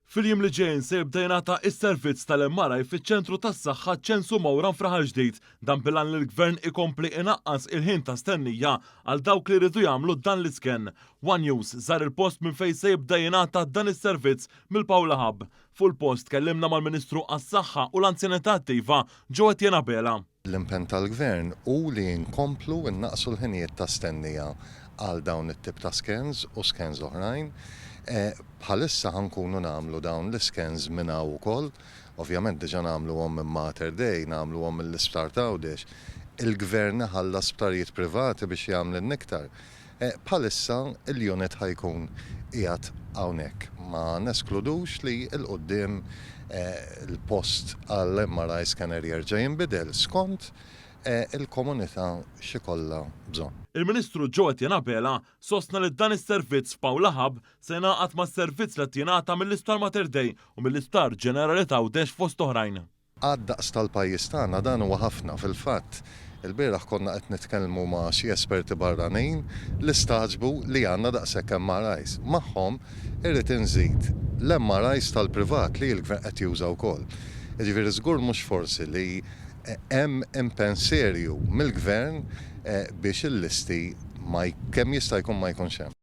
Fil-jiem li ġejjin se jibda jingħata s-servizz tal-MRI fiċ-ċentru tas-saħħa ċensu Mawran Fraħar Ġdid dan bilan li l-Gvern ikompli inaqqas il-ħin ta' stennija għal dawk li jridu jagħmlu dan l-isken. One News żar il-post minn fejn se jibda jingħata dan is-servizz mill-Pawla Hub. Fuq il-post kellimna mal-Ministru għas-Saħħa u l-Anzjanità attiva Joe Etienne Bela. L-impenn tal-Gvern hu li nkomplu innaqsu l-ħinijiet ta' stennija għal dawn it-tip ta' scans u scans oħrajn. Bħalissa ħankunu nagħmlu dawn l-scans minn hawn ukoll, ovvjament diġà nagħmluhom minn Mater Dei, nagħmluhom mill-isptar ta' Għawdex. Il-Gvern ħalla sptarijiet privati biex jagħmlu iktar. Bħalissa il-unit ħajkun qiegħed hawnhekk. Ma neskludux li l-qudiem il-post għall-MRI scanner jerġa' jinbidel skont il-komunità xi kollha bżonn. Il-Ministru Joe Etienne Bela sostna li dan is-servizz f'Pawla Hub se jingħaqad mas-servizz li tingħata mill-Isptar Mater Dei u mill-Isptar Ġenerali ta' Għawdex fost oħrajn. Għad-daqs tal-pajjiż tagħna dan huwa ħafna fil-fatt. Il-bieraħ konna qed nitkellmu ma' xi esperti barranin li staġbu li għandna daqshekk MRIs. Magħhom irrid inżid l-MRIs tal-privat li l-Gvern qed juża wkoll. Jiġifieri żgur mhux forsi li hemm impenn serju mill-Gvern biex il-listi kemm jista' jkun ma jkunx hemm.